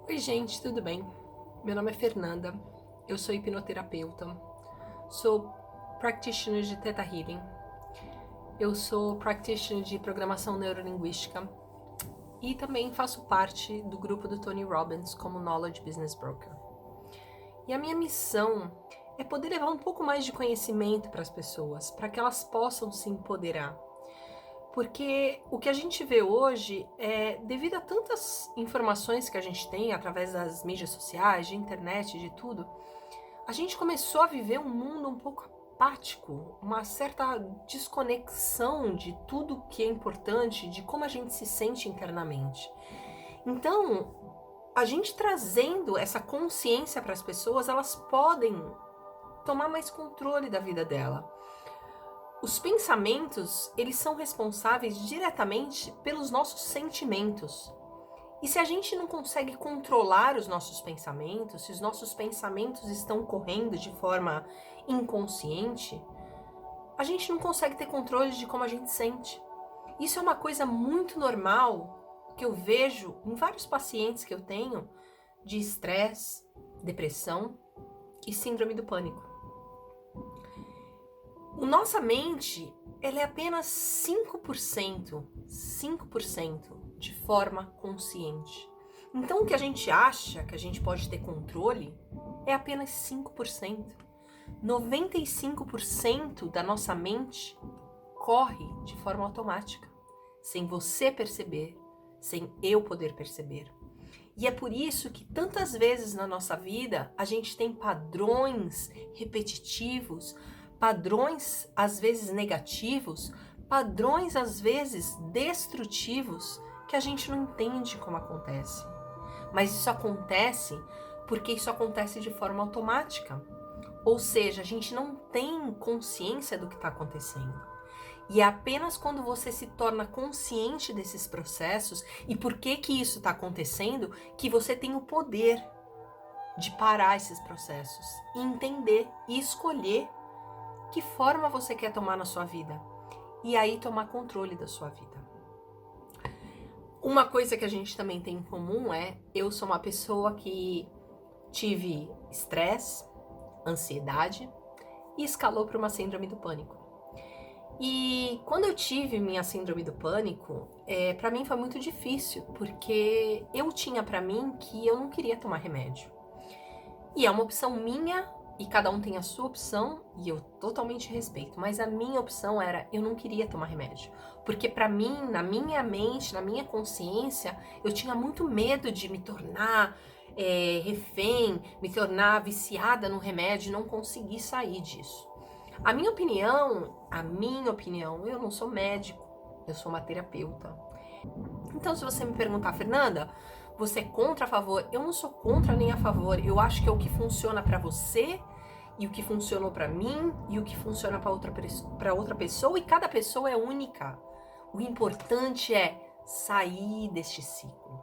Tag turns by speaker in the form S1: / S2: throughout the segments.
S1: Oi, gente, tudo bem? Meu nome é Fernanda, eu sou hipnoterapeuta, sou practitioner de Theta Healing, eu sou practitioner de programação neurolinguística e também faço parte do grupo do Tony Robbins como Knowledge Business Broker. E a minha missão é poder levar um pouco mais de conhecimento para as pessoas, para que elas possam se empoderar. Porque o que a gente vê hoje é, devido a tantas informações que a gente tem através das mídias sociais, de internet, de tudo, a gente começou a viver um mundo um pouco apático, uma certa desconexão de tudo que é importante, de como a gente se sente internamente. Então, a gente trazendo essa consciência para as pessoas, elas podem tomar mais controle da vida dela. Os pensamentos, eles são responsáveis diretamente pelos nossos sentimentos. E se a gente não consegue controlar os nossos pensamentos, se os nossos pensamentos estão correndo de forma inconsciente, a gente não consegue ter controle de como a gente sente. Isso é uma coisa muito normal que eu vejo em vários pacientes que eu tenho de estresse, depressão e síndrome do pânico. Nossa mente, ela é apenas 5% de forma consciente. Então, o que a gente acha que a gente pode ter controle é apenas 5%. 95% da nossa mente corre de forma automática, sem você perceber, sem eu poder perceber. E é por isso que tantas vezes na nossa vida a gente tem padrões repetitivos, padrões às vezes negativos, padrões às vezes destrutivos que a gente não entende como acontece. Mas isso acontece porque isso acontece de forma automática. Ou seja, a gente não tem consciência do que está acontecendo. E é apenas quando você se torna consciente desses processos e por que isso está acontecendo que você tem o poder de parar esses processos e entender e escolher que forma você quer tomar na sua vida e aí tomar controle da sua vida. Uma coisa que a gente também tem em comum é, eu sou uma pessoa que tive estresse, ansiedade e escalou para uma síndrome do pânico. E quando eu tive minha síndrome do pânico, para mim foi muito difícil, porque eu tinha para mim que eu não queria tomar remédio. E é uma opção minha, e cada um tem a sua opção, e eu totalmente respeito, mas a minha opção era, eu não queria tomar remédio. Porque para mim, na minha mente, na minha consciência, eu tinha muito medo de me tornar refém, me tornar viciada no remédio e não conseguir sair disso. A minha opinião, eu não sou médico, eu sou uma terapeuta. Então, se você me perguntar, Fernanda, você é contra, a favor? Eu não sou contra nem a favor. Eu acho que é o que funciona para você e o que funcionou para mim e o que funciona para outra pessoa, e cada pessoa é única. O importante é sair deste ciclo.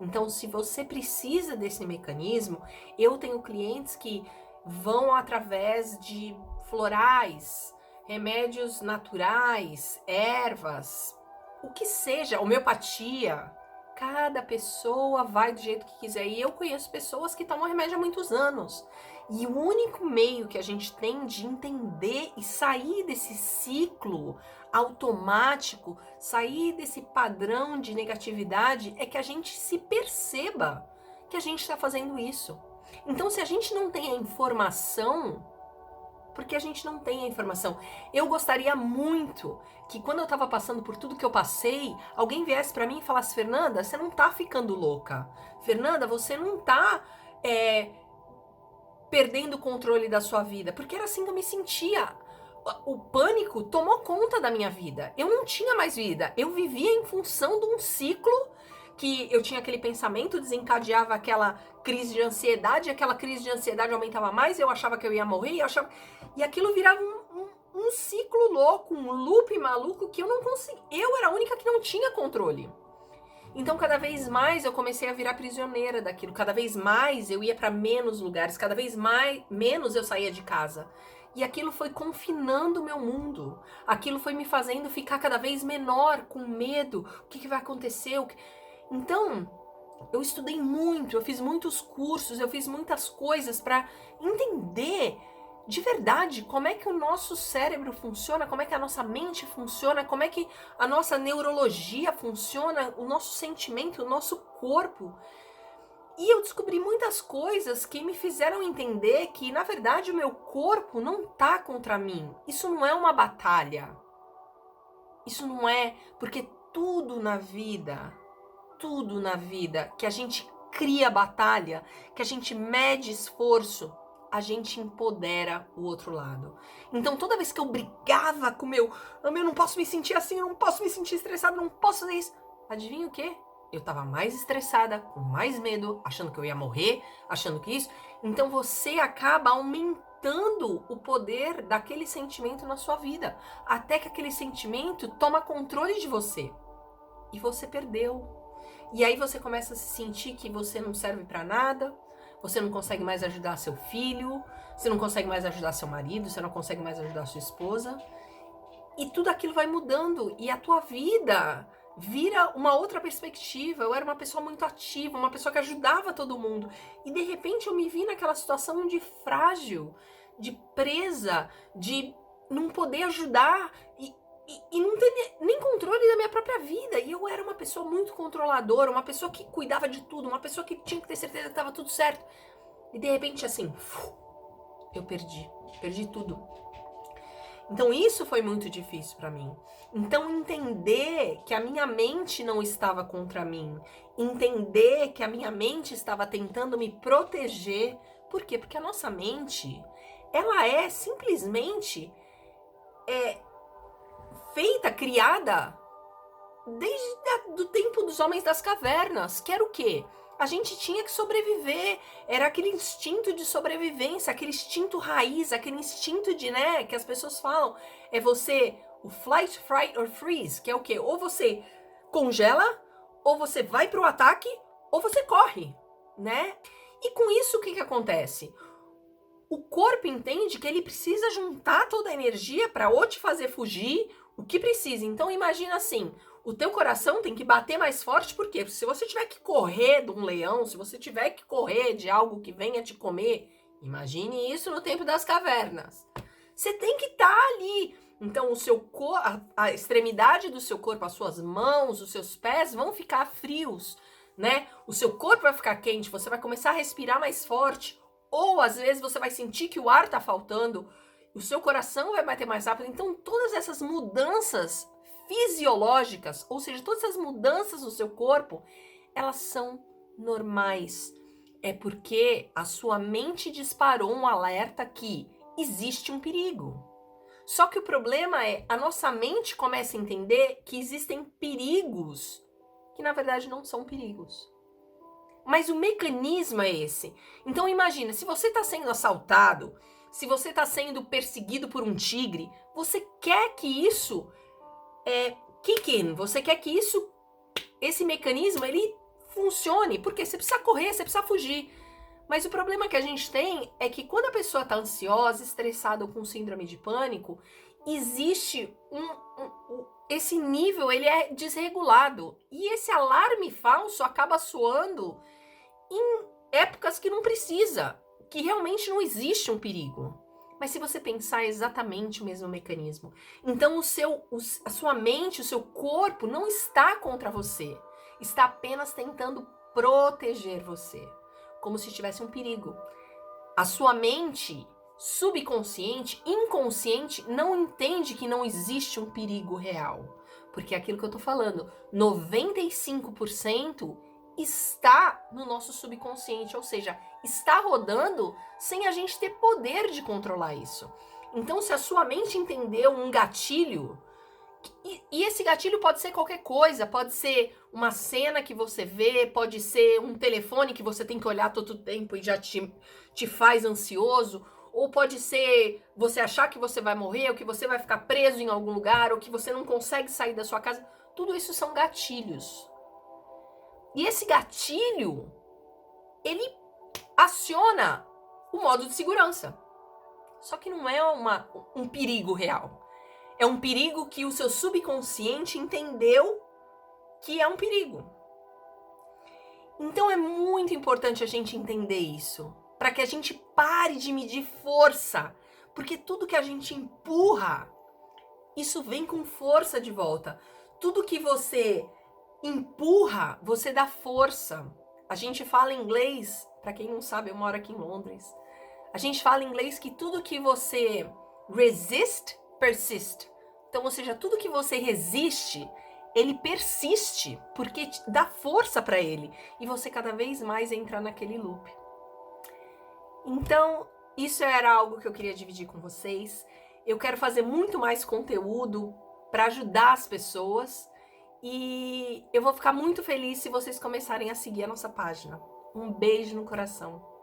S1: Então, se você precisa desse mecanismo, eu tenho clientes que vão através de florais, remédios naturais, ervas, o que seja, homeopatia. Cada pessoa vai do jeito que quiser. E eu conheço pessoas que tomam remédio há muitos anos. E o único meio que a gente tem de entender e sair desse ciclo automático, sair desse padrão de negatividade, é que a gente se perceba que a gente está fazendo isso. Então, se a gente não tem a informação, porque a gente não tem a informação. Eu gostaria muito que quando eu estava passando por tudo que eu passei, alguém viesse para mim e falasse, Fernanda, você não tá ficando louca. Fernanda, você não tá perdendo o controle da sua vida. Porque era assim que eu me sentia. O pânico tomou conta da minha vida. Eu não tinha mais vida. Eu vivia em função de um ciclo que eu tinha aquele pensamento, desencadeava aquela crise de ansiedade, aquela crise de ansiedade aumentava mais, eu achava que eu ia morrer, e aquilo virava um ciclo louco, um loop maluco que eu não conseguia. Eu era a única que não tinha controle. Então, cada vez mais eu comecei a virar prisioneira daquilo, cada vez mais eu ia para menos lugares, cada vez menos eu saía de casa. E aquilo foi confinando o meu mundo. Aquilo foi me fazendo ficar cada vez menor, com medo. O que vai acontecer? Então, Eu estudei muito, eu fiz muitos cursos, eu fiz muitas coisas para entender de verdade como é que o nosso cérebro funciona, como é que a nossa mente funciona, como é que a nossa neurologia funciona, o nosso sentimento, o nosso corpo. E eu descobri muitas coisas que me fizeram entender que, na verdade, o meu corpo não tá contra mim. Isso não é uma batalha. Isso não é, porque tudo na vida que a gente cria batalha, que a gente mede esforço, a gente empodera o outro lado. Então toda vez que eu brigava com o meu, eu não posso me sentir assim, eu não posso me sentir estressada, não posso fazer isso. Adivinha o quê? Eu tava mais estressada, com mais medo, achando que eu ia morrer, achando que isso. Então você acaba aumentando o poder daquele sentimento na sua vida, até que aquele sentimento toma controle de você. E você perdeu. E aí você começa a se sentir que você não serve pra nada, você não consegue mais ajudar seu filho, você não consegue mais ajudar seu marido, você não consegue mais ajudar sua esposa. E tudo aquilo vai mudando e a tua vida vira uma outra perspectiva. Eu era uma pessoa muito ativa, uma pessoa que ajudava todo mundo. E de repente eu me vi naquela situação de frágil, de presa, de não poder ajudar e não ter nem controle da minha própria vida. E eu era uma pessoa muito controladora, uma pessoa que cuidava de tudo, uma pessoa que tinha que ter certeza que estava tudo certo. E de repente, assim, eu perdi tudo. Então isso foi muito difícil para mim. Então entender que a minha mente não estava contra mim, entender que a minha mente estava tentando me proteger. Por quê? Porque a nossa mente, ela é simplesmente feita, criada desde do tempo dos homens das cavernas, que era o quê? A gente tinha que sobreviver, era aquele instinto de sobrevivência, aquele instinto raiz, aquele instinto de, né, que as pessoas falam, é você, o flight, fright or freeze, que é o quê? Ou você congela, ou você vai pro ataque, ou você corre, né? E com isso, o que acontece? O corpo entende que ele precisa juntar toda a energia para ou te fazer fugir, o que precisa. Então imagina assim, o teu coração tem que bater mais forte, por quê? Porque se você tiver que correr de um leão, se você tiver que correr de algo que venha te comer, imagine isso no tempo das cavernas. Você tem que estar ali. Então o seu a extremidade do seu corpo, as suas mãos, os seus pés vão ficar frios, né? O seu corpo vai ficar quente, você vai começar a respirar mais forte, ou às vezes você vai sentir que o ar tá faltando, o seu coração vai bater mais rápido. Então todas essas mudanças fisiológicas, ou seja, todas essas mudanças no seu corpo, elas são normais. É porque a sua mente disparou um alerta que existe um perigo. Só que o problema é, a nossa mente começa a entender que existem perigos que na verdade não são perigos. Mas o mecanismo é esse. Então imagina, se você está sendo assaltado, se você está sendo perseguido por um tigre, você quer que isso kick in, você quer que esse mecanismo, ele funcione, porque você precisa correr, você precisa fugir. Mas o problema que a gente tem é que quando a pessoa está ansiosa, estressada ou com síndrome de pânico, existe esse nível, ele é desregulado. E esse alarme falso acaba soando em épocas que não precisa, que realmente não existe um perigo. Mas se você pensar, é exatamente o mesmo mecanismo. Então a sua mente, o seu corpo não está contra você. Está apenas tentando proteger você. Como se tivesse um perigo. A sua mente subconsciente, inconsciente, não entende que não existe um perigo real. Porque é aquilo que eu tô falando, 95% está no nosso subconsciente, ou seja, está rodando sem a gente ter poder de controlar isso. Então, se a sua mente entendeu um gatilho, e esse gatilho pode ser qualquer coisa, pode ser uma cena que você vê, pode ser um telefone que você tem que olhar todo o tempo e já te faz ansioso, ou pode ser você achar que você vai morrer, ou que você vai ficar preso em algum lugar, ou que você não consegue sair da sua casa. Tudo isso são gatilhos. E esse gatilho, ele aciona o modo de segurança. Só que não é um perigo real. É um perigo que o seu subconsciente entendeu que é um perigo. Então é muito importante a gente entender isso, para que a gente pare de medir força, porque tudo que a gente empurra, isso vem com força de volta. Tudo que você empurra, você dá força. A gente fala em inglês, para quem não sabe, eu moro aqui em Londres. A gente fala em inglês que tudo que você resist, persist. Então, ou seja, tudo que você resiste, ele persiste, porque dá força para ele. E você cada vez mais entra naquele loop. Então, isso era algo que eu queria dividir com vocês. Eu quero fazer muito mais conteúdo para ajudar as pessoas. E eu vou ficar muito feliz se vocês começarem a seguir a nossa página. Um beijo no coração.